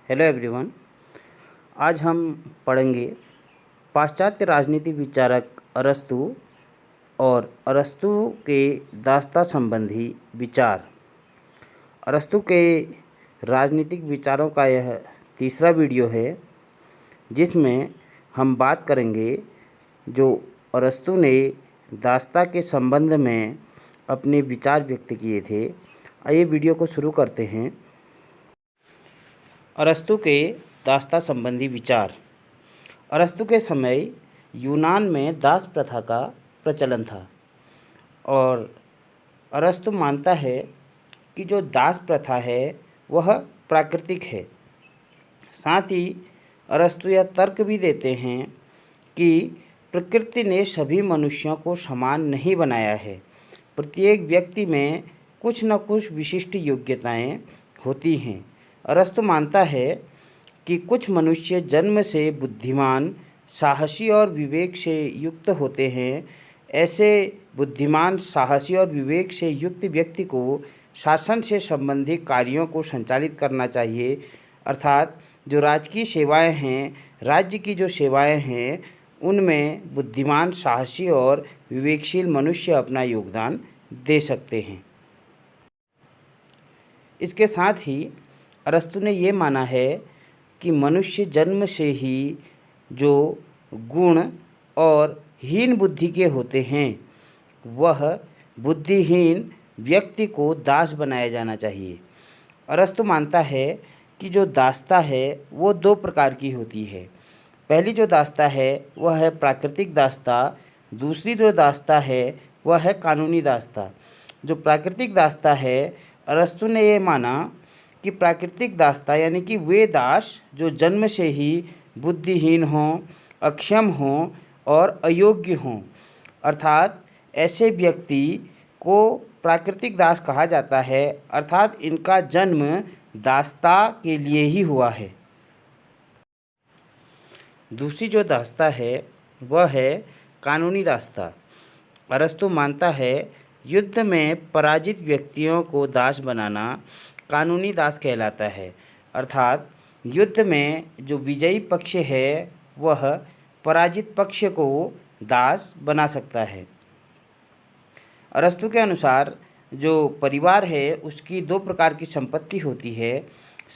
Hello everyone. आज हम पढ़ेंगे पाश्चात्य राजनीति विचारक अरस्तु और अरस्तु के दास्ता संबंधी विचार। अरस्तु के राजनीतिक विचारों का यह तीसरा वीडियो है, जिसमें हम बात करेंगे जो अरस्तु ने दास्ता के संबंध में अपने विचार व्यक्त किए थे। आइए वीडियो को शुरू करते हैं। अरस्तु के दास्ता संबंधी विचार। अरस्तु के समय यूनान में दास प्रथा का प्रचलन था और अरस्तु मानता है कि जो दास प्रथा है वह प्राकृतिक है। साथ ही अरस्तु यह तर्क भी देते हैं कि प्रकृति ने सभी मनुष्यों को समान नहीं बनाया है। प्रत्येक व्यक्ति में कुछ न कुछ विशिष्ट योग्यताएं होती हैं। अरस्तु मानता है कि कुछ मनुष्य जन्म से बुद्धिमान, साहसी और विवेक से युक्त होते हैं। ऐसे बुद्धिमान, साहसी और विवेक से युक्त व्यक्ति को शासन से संबंधित कार्यों को संचालित करना चाहिए, अर्थात जो राजकीय सेवाएं हैं, राज्य की जो सेवाएं हैं, उनमें बुद्धिमान, साहसी और विवेकशील मनुष्य अपना योगदान दे सकते हैं। इसके साथ ही अरस्तु ने ये माना है कि मनुष्य जन्म से ही जो गुण और हीन बुद्धि के होते हैं, वह बुद्धिहीन व्यक्ति को दास बनाया जाना चाहिए। अरस्तु मानता है कि जो दास्ता है वो दो प्रकार की होती है। पहली जो दास्ता है वह है प्राकृतिक दास्ता, दूसरी जो दास्ता है वह है कानूनी दास्ता। जो प्राकृतिक दास्ता है, अरस्तु ने ये माना कि प्राकृतिक दास्ता यानी कि वे दास जो जन्म से ही बुद्धिहीन हों, अक्षम हों और अयोग्य हों, अर्थात ऐसे व्यक्ति को प्राकृतिक दास कहा जाता है, अर्थात इनका जन्म दास्ता के लिए ही हुआ है। दूसरी जो दास्ता है वह है कानूनी दास्ता। अरस्तु मानता है युद्ध में पराजित व्यक्तियों को दास बनाना कानूनी दास कहलाता है, अर्थात युद्ध में जो विजयी पक्ष है वह पराजित पक्ष को दास बना सकता है। अरस्तु के अनुसार जो परिवार है उसकी दो प्रकार की संपत्ति होती है,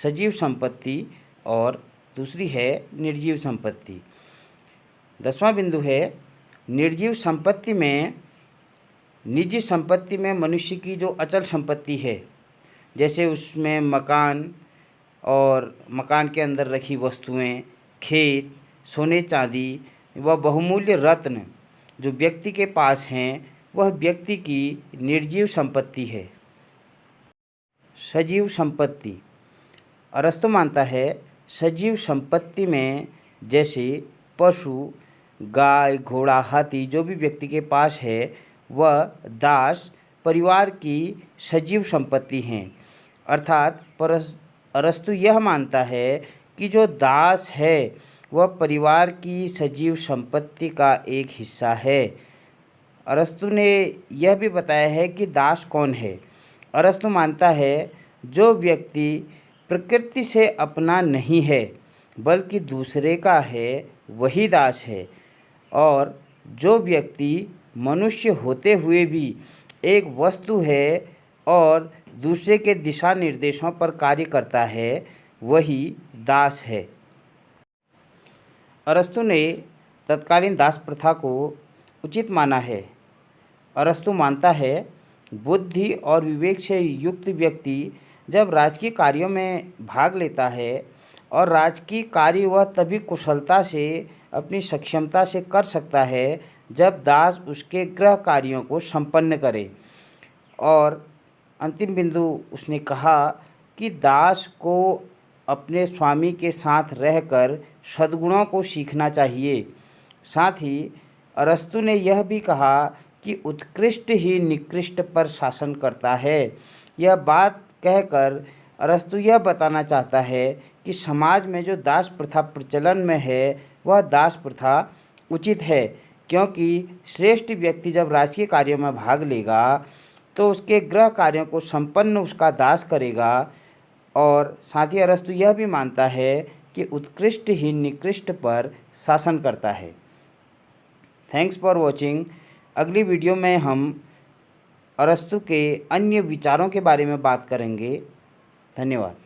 सजीव संपत्ति और दूसरी है निर्जीव संपत्ति। 10वां बिंदु है निर्जीव संपत्ति में निजी संपत्ति में मनुष्य की जो अचल संपत्ति है, जैसे उसमें मकान और मकान के अंदर रखी वस्तुएं, खेत, सोने चांदी व बहुमूल्य रत्न जो व्यक्ति के पास हैं, वह व्यक्ति की निर्जीव संपत्ति है। सजीव संपत्ति। अरस्तु मानता है सजीव संपत्ति में जैसे पशु, गाय, घोड़ा, हाथी जो भी व्यक्ति के पास है, वह दास परिवार की सजीव संपत्ति हैं। अर्थात अरस्तु यह मानता है कि जो दास है वह परिवार की सजीव संपत्ति का एक हिस्सा है। अरस्तु ने यह भी बताया है कि दास कौन है। अरस्तु मानता है जो व्यक्ति प्रकृति से अपना नहीं है बल्कि दूसरे का है, वही दास है। और जो व्यक्ति मनुष्य होते हुए भी एक वस्तु है और दूसरे के दिशा निर्देशों पर कार्य करता है, वही दास है। अरस्तु ने तत्कालीन दास प्रथा को उचित माना है। अरस्तु मानता है बुद्धि और विवेक से युक्त व्यक्ति जब राजकीय कार्यों में भाग लेता है और राजकीय कार्य वह तभी कुशलता से अपनी सक्षमता से कर सकता है जब दास उसके गृह कार्यों को संपन्न करे। और अंतिम बिंदु उसने कहा कि दास को अपने स्वामी के साथ रहकर सद्गुणों को सीखना चाहिए। साथ ही अरस्तु ने यह भी कहा कि उत्कृष्ट ही निकृष्ट पर शासन करता है। यह बात कहकर अरस्तु यह बताना चाहता है कि समाज में जो दास प्रथा प्रचलन में है वह दास प्रथा उचित है, क्योंकि श्रेष्ठ व्यक्ति जब राजकीय कार्यों में भाग लेगा तो उसके गृह कार्यों को संपन्न उसका दास करेगा और साथ ही अरस्तु यह भी मानता है कि उत्कृष्ट ही निकृष्ट पर शासन करता है। Thanks for watching. अगली वीडियो में हम अरस्तु के अन्य विचारों के बारे में बात करेंगे। धन्यवाद।